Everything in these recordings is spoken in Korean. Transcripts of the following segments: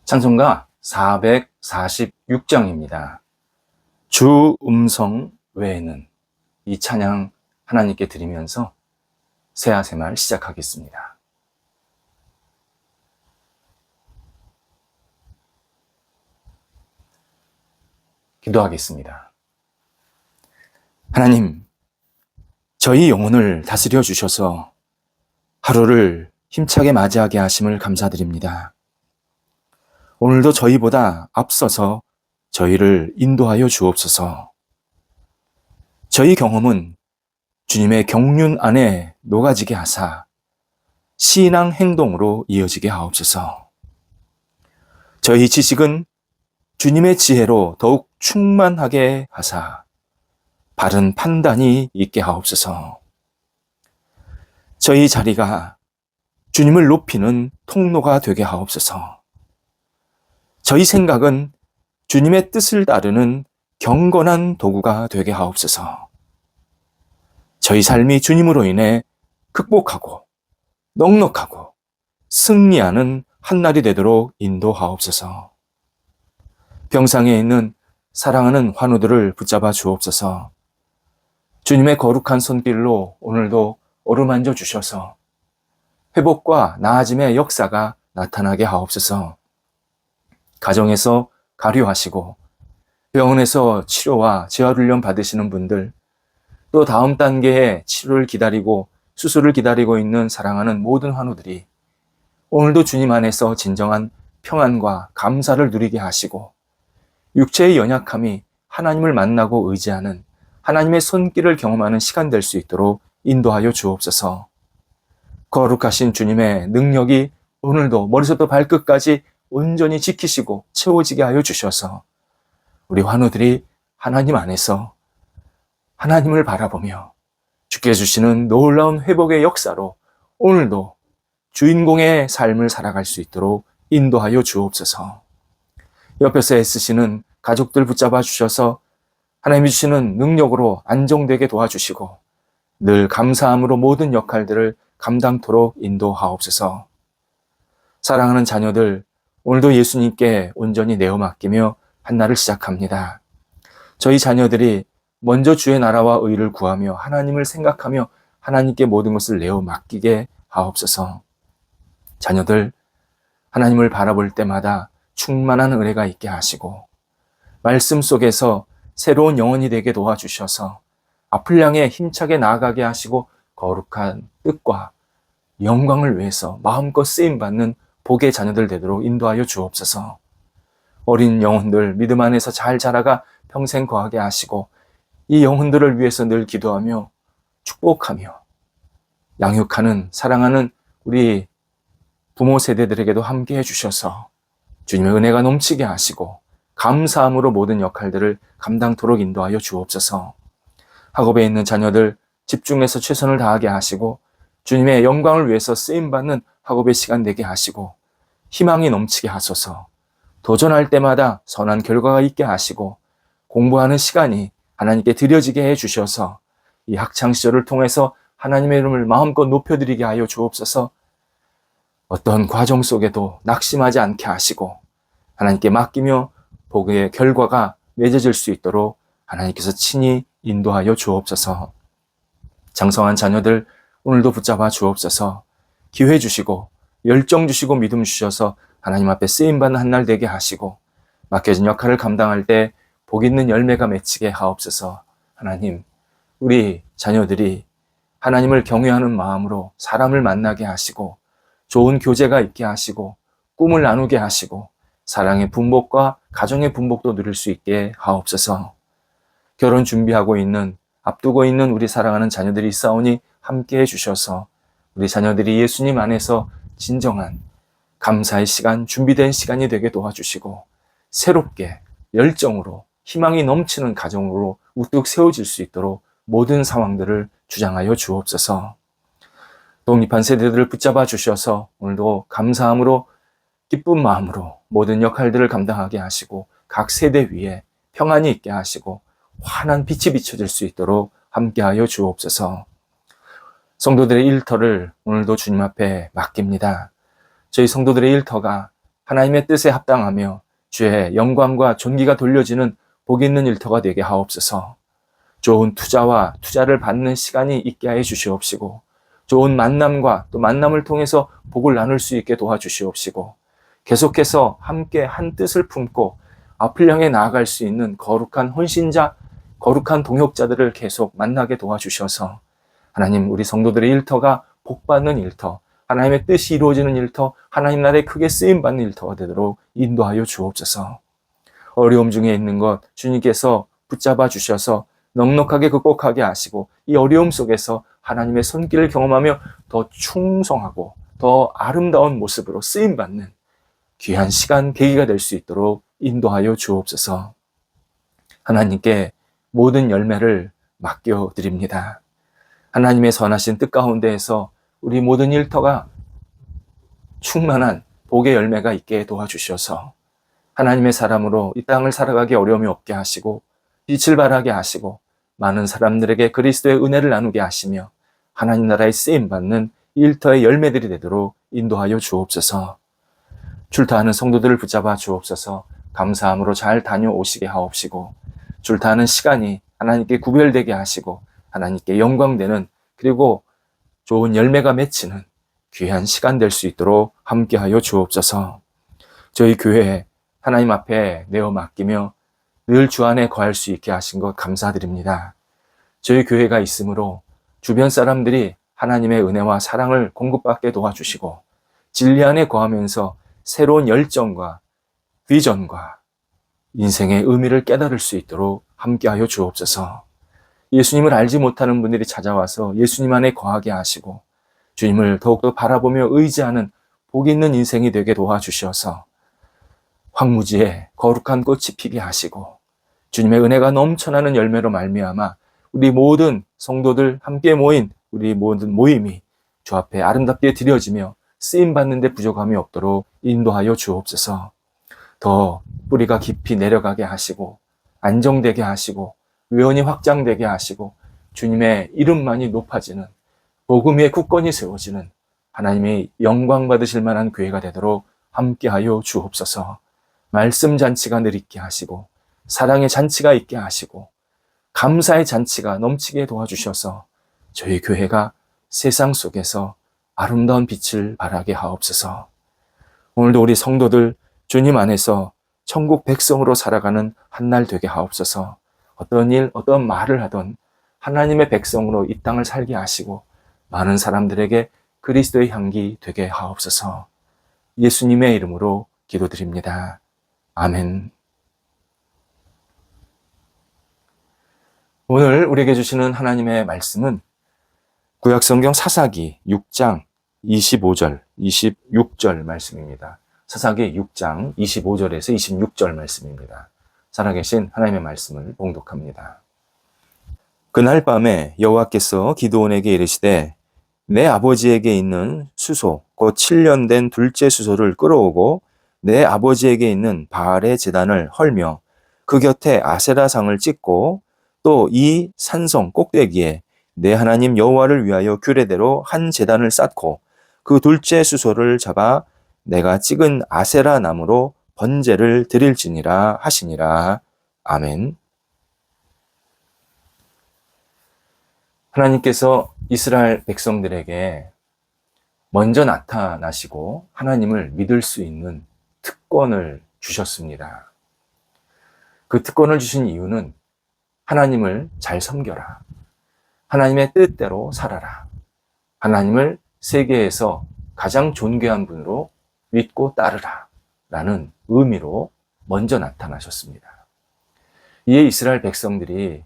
찬송가 446장입니다. 주 음성 외에는, 이 찬양 하나님께 드리면서 새하새말 시작하겠습니다. 기도하겠습니다. 하나님, 저희 영혼을 다스려 주셔서 하루를 힘차게 맞이하게 하심을 감사드립니다. 오늘도 저희보다 앞서서 저희를 인도하여 주옵소서. 저희 경험은 주님의 경륜 안에 녹아지게 하사 신앙 행동으로 이어지게 하옵소서. 저희 지식은 주님의 지혜로 더욱 충만하게 하사 바른 판단이 있게 하옵소서. 저희 자리가 주님을 높이는 통로가 되게 하옵소서. 저희 생각은 주님의 뜻을 따르는 경건한 도구가 되게 하옵소서. 저희 삶이 주님으로 인해 극복하고 넉넉하고 승리하는 한날이 되도록 인도하옵소서. 병상에 있는 사랑하는 환우들을 붙잡아 주옵소서. 주님의 거룩한 손길로 오늘도 어루만져 주셔서 회복과 나아짐의 역사가 나타나게 하옵소서. 가정에서 가료하시고 병원에서 치료와 재활훈련 받으시는 분들, 또 다음 단계의 치료를 기다리고 수술을 기다리고 있는 사랑하는 모든 환우들이 오늘도 주님 안에서 진정한 평안과 감사를 누리게 하시고 육체의 연약함이 하나님을 만나고 의지하는 하나님의 손길을 경험하는 시간 될 수 있도록 인도하여 주옵소서. 거룩하신 주님의 능력이 오늘도 머리부터 발끝까지 온전히 지키시고 채워지게 하여 주셔서 우리 환우들이 하나님 안에서 하나님을 바라보며 주께 주시는 놀라운 회복의 역사로 오늘도 주인공의 삶을 살아갈 수 있도록 인도하여 주옵소서. 옆에서 애쓰시는 가족들 붙잡아 주셔서 하나님이 주시는 능력으로 안정되게 도와주시고 늘 감사함으로 모든 역할들을 감당토록 인도하옵소서. 사랑하는 자녀들, 오늘도 예수님께 온전히 내어 맡기며 한날을 시작합니다. 저희 자녀들이 먼저 주의 나라와 의를 구하며 하나님을 생각하며 하나님께 모든 것을 내어 맡기게 하옵소서. 자녀들, 하나님을 바라볼 때마다 충만한 은혜가 있게 하시고 말씀 속에서 새로운 영혼이 되게 도와주셔서 앞을 향해 힘차게 나아가게 하시고 거룩한 뜻과 영광을 위해서 마음껏 쓰임받는 복의 자녀들 되도록 인도하여 주옵소서. 어린 영혼들 믿음 안에서 잘 자라가 평생 거하게 하시고 이 영혼들을 위해서 늘 기도하며 축복하며 양육하는 사랑하는 우리 부모 세대들에게도 함께 해주셔서 주님의 은혜가 넘치게 하시고 감사함으로 모든 역할들을 감당토록 인도하여 주옵소서. 학업에 있는 자녀들 집중해서 최선을 다하게 하시고 주님의 영광을 위해서 쓰임받는 학업의 시간 되게 하시고 희망이 넘치게 하소서. 도전할 때마다 선한 결과가 있게 하시고 공부하는 시간이 하나님께 드려지게 해주셔서 이 학창시절을 통해서 하나님의 이름을 마음껏 높여드리게 하여 주옵소서. 어떤 과정 속에도 낙심하지 않게 하시고 하나님께 맡기며 복의 결과가 맺어질 수 있도록 하나님께서 친히 인도하여 주옵소서. 장성한 자녀들 오늘도 붙잡아 주옵소서. 기회 주시고 열정 주시고 믿음 주셔서 하나님 앞에 쓰임받는 한날 되게 하시고 맡겨진 역할을 감당할 때 복 있는 열매가 맺히게 하옵소서. 하나님, 우리 자녀들이 하나님을 경외하는 마음으로 사람을 만나게 하시고 좋은 교제가 있게 하시고 꿈을 나누게 하시고 사랑의 분복과 가정의 분복도 누릴 수 있게 하옵소서. 결혼 준비하고 있는 앞두고 있는 우리 사랑하는 자녀들이 있사오니 함께 해주셔서 우리 자녀들이 예수님 안에서 진정한 감사의 시간, 준비된 시간이 되게 도와주시고 새롭게 열정으로 희망이 넘치는 가정으로 우뚝 세워질 수 있도록 모든 상황들을 주장하여 주옵소서. 독립한 세대들을 붙잡아 주셔서 오늘도 감사함으로 기쁜 마음으로 모든 역할들을 감당하게 하시고 각 세대 위에 평안이 있게 하시고 환한 빛이 비춰질 수 있도록 함께하여 주옵소서. 성도들의 일터를 오늘도 주님 앞에 맡깁니다. 저희 성도들의 일터가 하나님의 뜻에 합당하며 주의 영광과 존귀가 돌려지는 복 있는 일터가 되게 하옵소서. 좋은 투자와 투자를 받는 시간이 있게 하여 주시옵시고, 좋은 만남과 또 만남을 통해서 복을 나눌 수 있게 도와주시옵시고, 계속해서 함께 한 뜻을 품고 앞을 향해 나아갈 수 있는 거룩한 헌신자, 거룩한 동역자들을 계속 만나게 도와주셔서 하나님, 우리 성도들의 일터가 복받는 일터, 하나님의 뜻이 이루어지는 일터, 하나님 나라에 크게 쓰임받는 일터가 되도록 인도하여 주옵소서. 어려움 중에 있는 것 주님께서 붙잡아 주셔서 넉넉하게 극복하게 하시고, 이 어려움 속에서 하나님의 손길을 경험하며 더 충성하고 더 아름다운 모습으로 쓰임받는 귀한 시간, 계기가 될 수 있도록 인도하여 주옵소서. 하나님께 모든 열매를 맡겨드립니다. 하나님의 선하신 뜻 가운데에서 우리 모든 일터가 충만한 복의 열매가 있게 도와주셔서 하나님의 사람으로 이 땅을 살아가기 어려움이 없게 하시고, 빛을 발하게 하시고, 많은 사람들에게 그리스도의 은혜를 나누게 하시며 하나님 나라에 쓰임받는 일터의 열매들이 되도록 인도하여 주옵소서. 출타하는 성도들을 붙잡아 주옵소서. 감사함으로 잘 다녀오시게 하옵시고, 출타하는 시간이 하나님께 구별되게 하시고 하나님께 영광되는, 그리고 좋은 열매가 맺히는 귀한 시간 될 수 있도록 함께하여 주옵소서. 저희 교회에 하나님 앞에 내어 맡기며 늘 주 안에 거할 수 있게 하신 것 감사드립니다. 저희 교회가 있으므로 주변 사람들이 하나님의 은혜와 사랑을 공급받게 도와주시고, 진리 안에 거하면서 새로운 열정과 비전과 인생의 의미를 깨달을 수 있도록 함께하여 주옵소서. 예수님을 알지 못하는 분들이 찾아와서 예수님 안에 거하게 하시고, 주님을 더욱더 바라보며 의지하는 복 있는 인생이 되게 도와주셔서 황무지에 거룩한 꽃이 피게 하시고, 주님의 은혜가 넘쳐나는 열매로 말미암아 우리 모든 성도들 함께 모인 우리 모든 모임이 주 앞에 아름답게 드려지며 쓰임받는 데 부족함이 없도록 인도하여 주옵소서. 더 뿌리가 깊이 내려가게 하시고, 안정되게 하시고, 외원이 확장되게 하시고, 주님의 이름만이 높아지는, 복음 위에 굳건히 세워지는 하나님의 영광 받으실 만한 교회가 되도록 함께하여 주옵소서. 말씀 잔치가 늘 있게 하시고, 사랑의 잔치가 있게 하시고, 감사의 잔치가 넘치게 도와주셔서 저희 교회가 세상 속에서 아름다운 빛을 발하게 하옵소서. 오늘도 우리 성도들 주님 안에서 천국 백성으로 살아가는 한 날 되게 하옵소서. 어떤 일, 어떤 말을 하던 하나님의 백성으로 이 땅을 살게 하시고, 많은 사람들에게 그리스도의 향기 되게 하옵소서. 예수님의 이름으로 기도드립니다. 아멘. 오늘 우리에게 주시는 하나님의 말씀은 구약성경 사사기 6장 25절, 26절 말씀입니다. 사사기 6장 25절에서 26절 말씀입니다. 살아계신 하나님의 말씀을 봉독합니다. 그날 밤에 여호와께서 기드온에게 이르시되, 내 아버지에게 있는 수소 곧 7년 된 둘째 수소를 끌어오고 내 아버지에게 있는 바알의 제단을 헐며 그 곁에 아세라상을 찍고 또 이 산성 꼭대기에 내 하나님 여호와를 위하여 규례대로 한 제단을 쌓고 그 둘째 수소를 잡아 내가 찍은 아세라 나무로 번제를 드릴지니라 하시니라. 아멘. 하나님께서 이스라엘 백성들에게 먼저 나타나시고 하나님을 믿을 수 있는 특권을 주셨습니다. 그 특권을 주신 이유는 하나님을 잘 섬겨라, 하나님의 뜻대로 살아라, 하나님을 세계에서 가장 존귀한 분으로 믿고 따르라 라는 의미로 먼저 나타나셨습니다. 이에 이스라엘 백성들이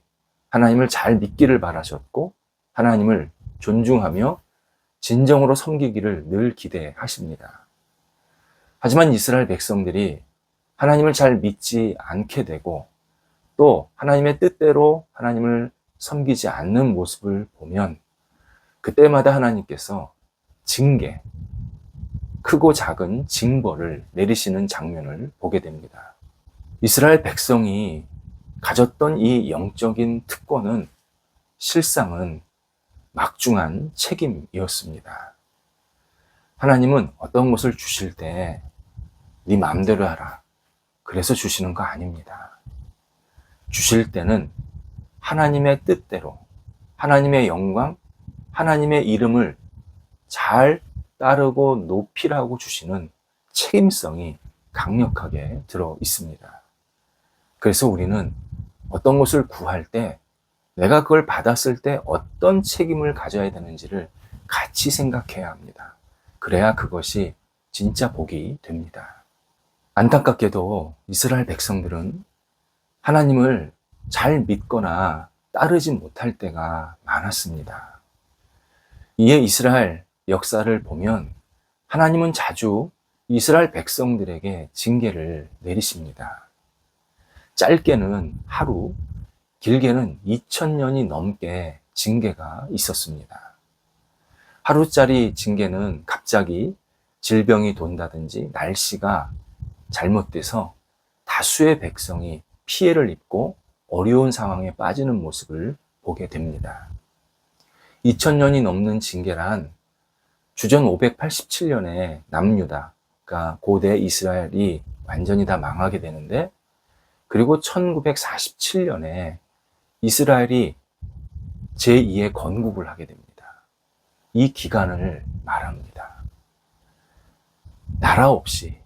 하나님을 잘 믿기를 바라셨고, 하나님을 존중하며 진정으로 섬기기를 늘 기대하십니다. 하지만 이스라엘 백성들이 하나님을 잘 믿지 않게 되고, 또 하나님의 뜻대로 하나님을 섬기지 않는 모습을 보면 그때마다 하나님께서 징계, 크고 작은 징벌을 내리시는 장면을 보게 됩니다. 이스라엘 백성이 가졌던 이 영적인 특권은 실상은 막중한 책임이었습니다. 하나님은 어떤 것을 주실 때 네 마음대로 하라. 그래서 주시는 거 아닙니다. 주실 때는 하나님의 뜻대로, 하나님의 영광, 하나님의 이름을 잘 따르고 높이라고 주시는 책임성이 강력하게 들어 있습니다. 그래서 우리는 어떤 것을 구할 때 내가 그걸 받았을 때 어떤 책임을 가져야 되는지를 같이 생각해야 합니다. 그래야 그것이 진짜 복이 됩니다. 안타깝게도 이스라엘 백성들은 하나님을 잘 믿거나 따르지 못할 때가 많았습니다. 이에 이스라엘 역사를 보면 하나님은 자주 이스라엘 백성들에게 징계를 내리십니다. 짧게는 하루, 길게는 2000년이 넘게 징계가 있었습니다. 하루짜리 징계는 갑자기 질병이 돈다든지 날씨가 잘못돼서 다수의 백성이 피해를 입고 어려운 상황에 빠지는 모습을 보게 됩니다. 2000년이 넘는 징계란 주전 587년에 남유다, 그러니까 고대 이스라엘이 완전히 다 망하게 되는데, 그리고 1947년에 이스라엘이 제2의 건국을 하게 됩니다. 이 기간을 말합니다. 나라 없이,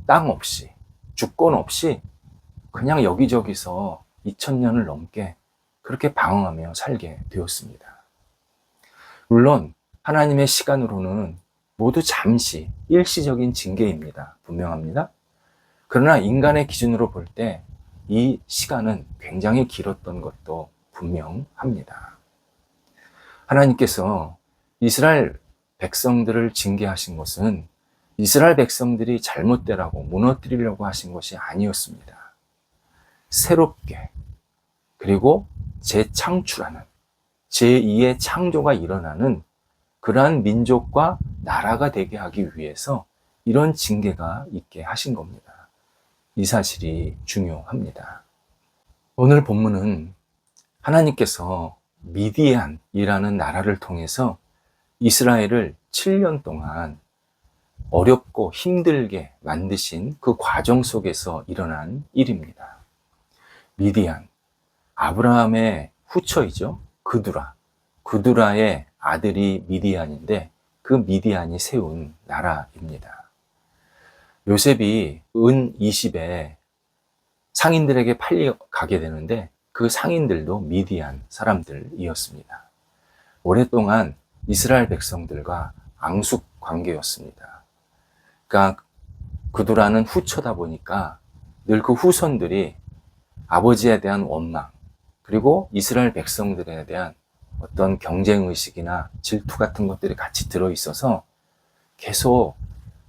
땅 없이, 주권 없이 그냥 여기저기서 2000년을 넘게 그렇게 방황하며 살게 되었습니다. 물론 하나님의 시간으로는 모두 잠시 일시적인 징계입니다. 분명합니다. 그러나 인간의 기준으로 볼 때 이 시간은 굉장히 길었던 것도 분명합니다. 하나님께서 이스라엘 백성들을 징계하신 것은 이스라엘 백성들이 잘못되라고 무너뜨리려고 하신 것이 아니었습니다. 새롭게, 그리고 재창출하는, 제2의 창조가 일어나는 그러한 민족과 나라가 되게 하기 위해서 이런 징계가 있게 하신 겁니다. 이 사실이 중요합니다. 오늘 본문은 하나님께서 미디안이라는 나라를 통해서 이스라엘을 7년 동안 어렵고 힘들게 만드신 그 과정 속에서 일어난 일입니다. 미디안, 아브라함의 후처이죠. 그두라의 아들이 미디안인데 그 미디안이 세운 나라입니다. 요셉이 은 20에 상인들에게 팔려가게 되는데 그 상인들도 미디안 사람들이었습니다. 오랫동안 이스라엘 백성들과 앙숙 관계였습니다. 그러니까 그두라는 후처다 보니까 늘 그 후손들이 아버지에 대한 원망, 그리고 이스라엘 백성들에 대한 어떤 경쟁의식이나 질투 같은 것들이 같이 들어있어서 계속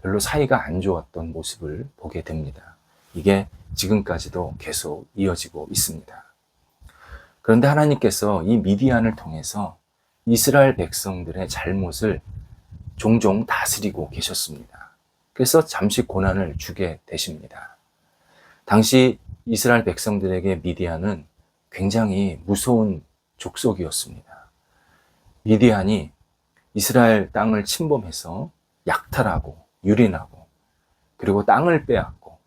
별로 사이가 안 좋았던 모습을 보게 됩니다. 이게 지금까지도 계속 이어지고 있습니다. 그런데 하나님께서 이 미디안을 통해서 이스라엘 백성들의 잘못을 종종 다스리고 계셨습니다. 그래서 잠시 고난을 주게 되십니다. 당시 이스라엘 백성들에게 미디안은 굉장히 무서운 족속이었습니다. 미디안이 이스라엘 땅을 침범해서 약탈하고 유린하고, 그리고 땅을 빼앗고,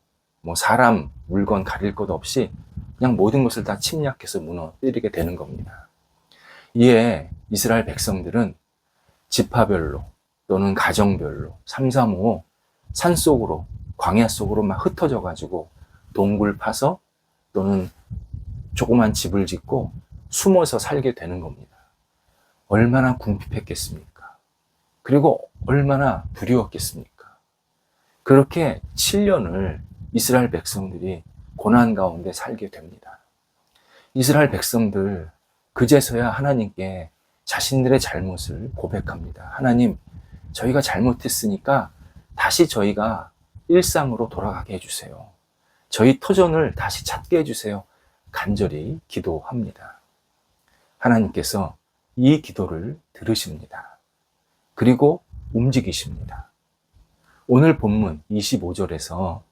사람, 물건 가릴 것 없이 그냥 모든 것을 다 침략해서 무너뜨리게 되는 겁니다. 이에 이스라엘 백성들은 지파별로 또는 가정별로 3, 3, 5 산속으로, 광야 속으로 막 흩어져 가지고 동굴 파서 또는 조그만 집을 짓고 숨어서 살게 되는 겁니다. 얼마나 궁핍했겠습니까? 그리고 얼마나 두려웠겠습니까? 그렇게 7년을 이스라엘 백성들이 고난 가운데 살게 됩니다. 이스라엘 백성들 그제서야 하나님께 자신들의 잘못을 고백합니다. 하나님, 저희가 잘못했으니까 다시 저희가 일상으로 돌아가게 해주세요. 저희 터전을 다시 찾게 해주세요. 간절히 기도합니다. 하나님께서 이 기도를 들으십니다. 그리고 움직이십니다. 오늘 본문 25절에서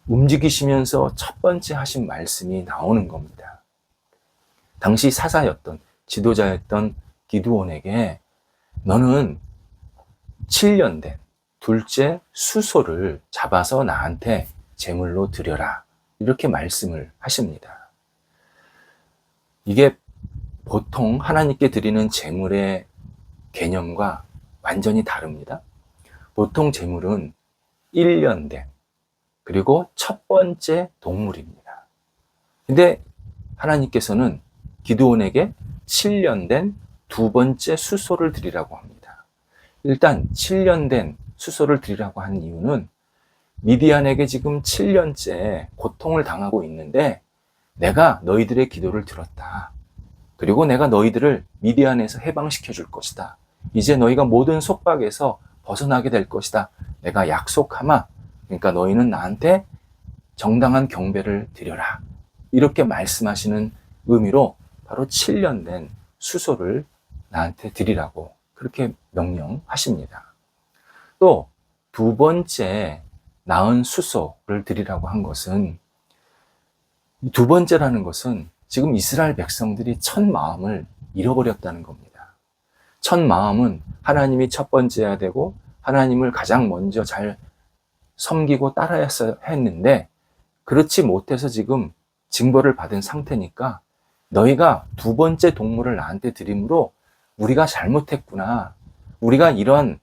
움직이시면서 첫 번째 하신 말씀이 나오는 겁니다. 당시 사사였던, 지도자였던 기드온에게 너는 7년 된, 둘째 수소를 잡아서 나한테 제물로 드려라. 이렇게 말씀을 하십니다. 이게 보통 하나님께 드리는 제물의 개념과 완전히 다릅니다. 보통 제물은 1년 된, 그리고 첫 번째 동물입니다. 근데 하나님께서는 기드온에게 7년 된 두 번째 수소를 드리라고 합니다. 일단 7년 된 수소를 드리라고 한 이유는 미디안에게 지금 7년째 고통을 당하고 있는데 내가 너희들의 기도를 들었다. 그리고 내가 너희들을 미디안에서 해방시켜 줄 것이다. 이제 너희가 모든 속박에서 벗어나게 될 것이다. 내가 약속하마. 그러니까 너희는 나한테 정당한 경배를 드려라. 이렇게 말씀하시는 의미로 바로 7년 된 수소를 나한테 드리라고 그렇게 명령하십니다. 또 두 번째 낳은 수소를 드리라고 한 것은, 두 번째라는 것은 지금 이스라엘 백성들이 첫 마음을 잃어버렸다는 겁니다. 첫 마음은 하나님이 첫 번째여야 되고 하나님을 가장 먼저 잘 섬기고 따라야 했는데 그렇지 못해서 지금 징벌을 받은 상태니까 너희가 두 번째 동물을 나한테 드림으로 우리가 잘못했구나. 우리가 이런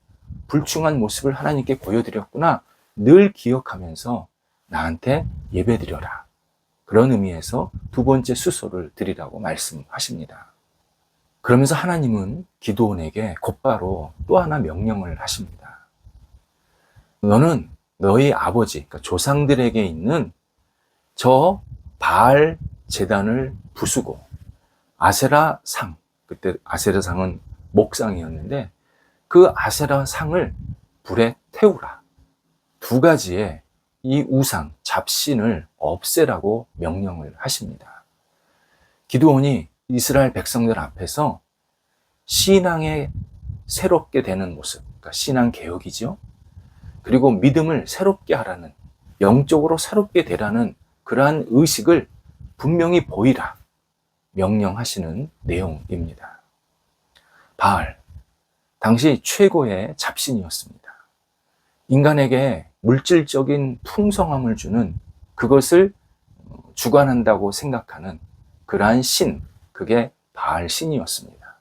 불충한 모습을 하나님께 보여드렸구나. 늘 기억하면서 나한테 예배드려라. 그런 의미에서 두 번째 수소를 드리라고 말씀하십니다. 그러면서 하나님은 기드온에게 곧바로 또 하나 명령을 하십니다. 너는 너희 아버지, 그러니까 조상들에게 있는 저 바알 제단을 부수고 아세라 상, 그때 아세라 상은 목상이었는데 그 아세라 상을 불에 태우라. 두 가지의 이 우상, 잡신을 없애라고 명령을 하십니다. 기드온이 이스라엘 백성들 앞에서 신앙에 새롭게 되는 모습, 그러니까 신앙 개혁이죠. 그리고 믿음을 새롭게 하라는, 영적으로 새롭게 되라는 그러한 의식을 분명히 보이라 명령하시는 내용입니다. 바알, 당시 최고의 잡신이었습니다. 인간에게 물질적인 풍성함을 주는, 그것을 주관한다고 생각하는 그러한 신, 그게 바알 신이었습니다.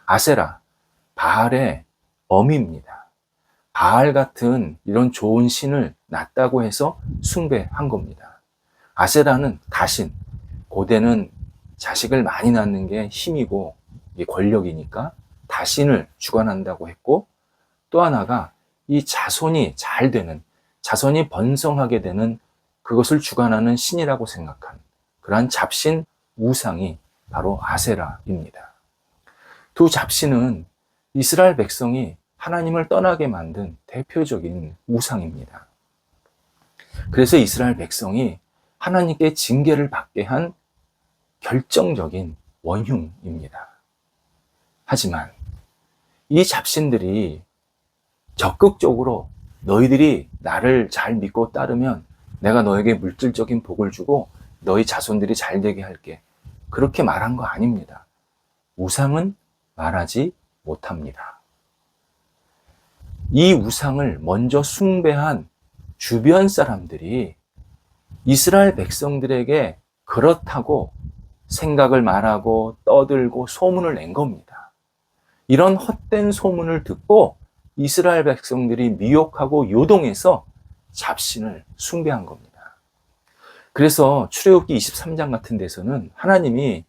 아세라, 바알의 어미입니다. 바알 같은 이런 좋은 신을 낳았다고 해서 숭배한 겁니다. 아세라는 다신, 고대는 자식을 많이 낳는 게 힘이고 권력이니까 다신을 주관한다고 했고, 또 하나가 이 자손이 잘 되는, 자손이 번성하게 되는 그것을 주관하는 신이라고 생각한 그러한 잡신 우상이 바로 아세라입니다. 두 잡신은 이스라엘 백성이 하나님을 떠나게 만든 대표적인 우상입니다. 그래서 이스라엘 백성이 하나님께 징계를 받게 한 결정적인 원흉입니다. 하지만 이 잡신들이 적극적으로 너희들이 나를 잘 믿고 따르면 내가 너에게 물질적인 복을 주고 너희 자손들이 잘 되게 할게, 그렇게 말한 거 아닙니다. 우상은 말하지 못합니다. 이 우상을 먼저 숭배한 주변 사람들이 이스라엘 백성들에게 그렇다고 생각을 말하고 떠들고 소문을 낸 겁니다. 이런 헛된 소문을 듣고 이스라엘 백성들이 미혹하고 요동해서 잡신을 숭배한 겁니다. 그래서 출애굽기 23장 같은 데서는 하나님이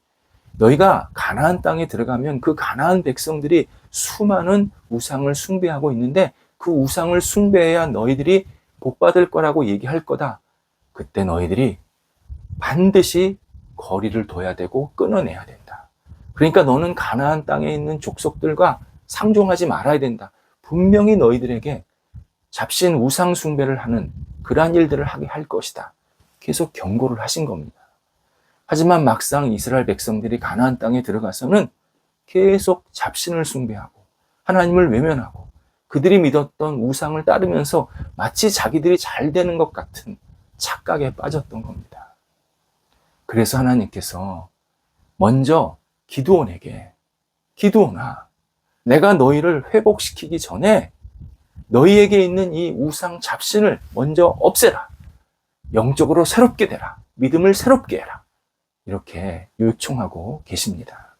너희가 가나안 땅에 들어가면 그 가나안 백성들이 수많은 우상을 숭배하고 있는데 그 우상을 숭배해야 너희들이 복받을 거라고 얘기할 거다. 그때 너희들이 반드시 거리를 둬야 되고 끊어내야 된다. 그러니까 너는 가나안 땅에 있는 족속들과 상종하지 말아야 된다. 분명히 너희들에게 잡신 우상 숭배를 하는 그러한 일들을 하게 할 것이다. 계속 경고를 하신 겁니다. 하지만 막상 이스라엘 백성들이 가나안 땅에 들어가서는 계속 잡신을 숭배하고 하나님을 외면하고 그들이 믿었던 우상을 따르면서 마치 자기들이 잘 되는 것 같은 착각에 빠졌던 겁니다. 그래서 하나님께서 먼저 기드온에게, 기드온아, 내가 너희를 회복시키기 전에 너희에게 있는 이 우상 잡신을 먼저 없애라. 영적으로 새롭게 되라. 믿음을 새롭게 해라. 이렇게 요청하고 계십니다.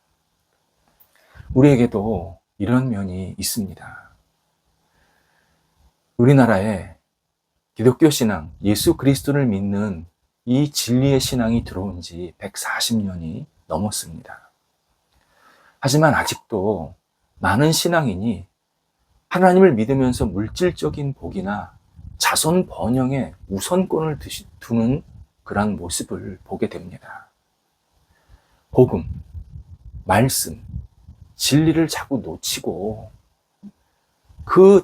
우리에게도 이런 면이 있습니다. 우리나라에 기독교 신앙, 예수 그리스도를 믿는 이 진리의 신앙이 들어온 지 140년이 넘었습니다. 하지만 아직도 많은 신앙인이 하나님을 믿으면서 물질적인 복이나 자손 번영에 우선권을 두는 그런 모습을 보게 됩니다. 복음, 말씀, 진리를 자꾸 놓치고 그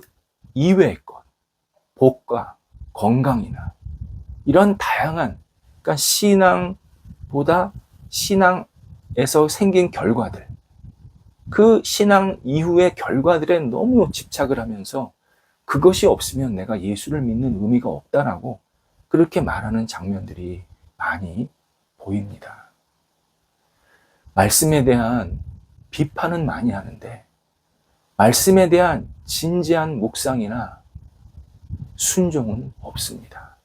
이외의 것, 복과 건강이나 이런 다양한, 그러니까 신앙보다 신앙에서 생긴 결과들, 그 신앙 이후의 결과들에 너무 집착을 하면서 그것이 없으면 내가 예수를 믿는 의미가 없다라고 그렇게 말하는 장면들이 많이 보입니다. 말씀에 대한 비판은 많이 하는데 말씀에 대한 진지한 묵상이나 순종은 없습니다.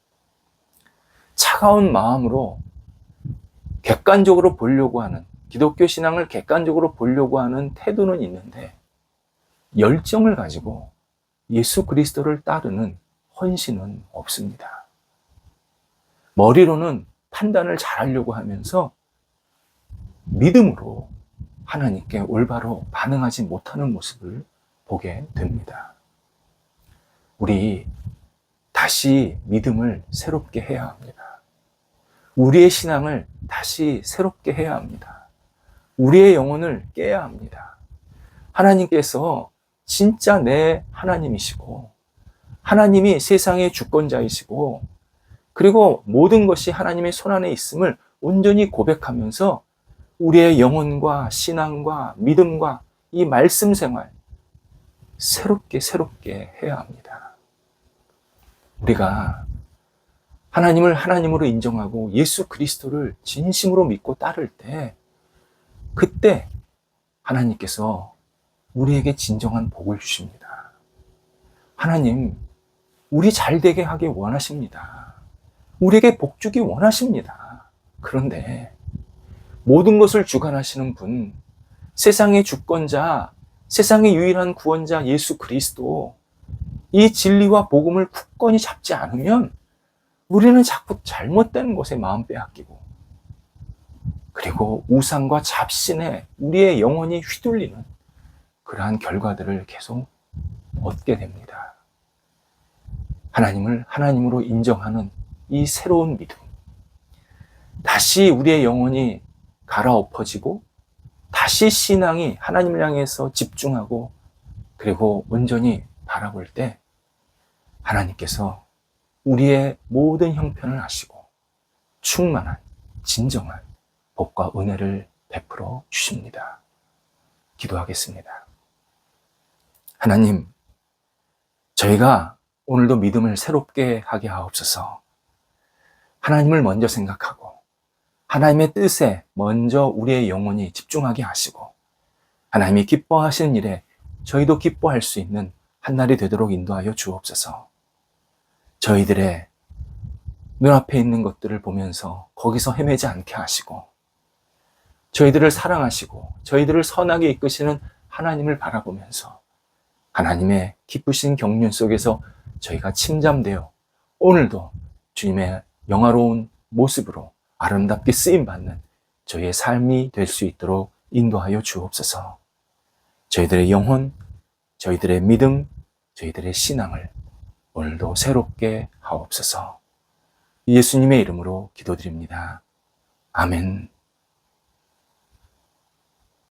차가운 마음으로 객관적으로 보려고 하는, 기독교 신앙을 객관적으로 보려고 하는 태도는 있는데 열정을 가지고 예수 그리스도를 따르는 헌신은 없습니다. 머리로는 판단을 잘하려고 하면서 믿음으로 하나님께 올바로 반응하지 못하는 모습을 보게 됩니다. 우리 다시 믿음을 새롭게 해야 합니다. 우리의 신앙을 다시 새롭게 해야 합니다. 우리의 영혼을 깨야 합니다. 하나님께서 진짜 내 하나님이시고 하나님이 세상의 주권자이시고 그리고 모든 것이 하나님의 손안에 있음을 온전히 고백하면서 우리의 영혼과 신앙과 믿음과 이 말씀 생활 새롭게 해야 합니다. 우리가 하나님을 하나님으로 인정하고 예수 그리스도를 진심으로 믿고 따를 때 그때 하나님께서 우리에게 진정한 복을 주십니다. 하나님, 우리 잘 되게 하기 원하십니다. 우리에게 복 주기 원하십니다. 그런데 모든 것을 주관하시는 분, 세상의 주권자, 세상의 유일한 구원자 예수 그리스도, 이 진리와 복음을 굳건히 잡지 않으면 우리는 자꾸 잘못된 것에 마음 빼앗기고 그리고 우상과 잡신에 우리의 영혼이 휘둘리는 그러한 결과들을 계속 얻게 됩니다. 하나님을 하나님으로 인정하는 이 새로운 믿음, 다시 우리의 영혼이 갈아엎어지고 다시 신앙이 하나님을 향해서 집중하고 그리고 온전히 바라볼 때 하나님께서 우리의 모든 형편을 아시고 충만한 진정한 복과 은혜를 베풀어 주십니다. 기도하겠습니다. 하나님, 저희가 오늘도 믿음을 새롭게 하게 하옵소서. 하나님을 먼저 생각하고 하나님의 뜻에 먼저 우리의 영혼이 집중하게 하시고 하나님이 기뻐하시는 일에 저희도 기뻐할 수 있는 한날이 되도록 인도하여 주옵소서. 저희들의 눈앞에 있는 것들을 보면서 거기서 헤매지 않게 하시고 저희들을 사랑하시고 저희들을 선하게 이끄시는 하나님을 바라보면서 하나님의 기쁘신 경륜 속에서 저희가 침잠되어 오늘도 주님의 영화로운 모습으로 아름답게 쓰임받는 저희의 삶이 될 수 있도록 인도하여 주옵소서. 저희들의 영혼, 저희들의 믿음, 저희들의 신앙을 오늘도 새롭게 하옵소서. 예수님의 이름으로 기도드립니다. 아멘.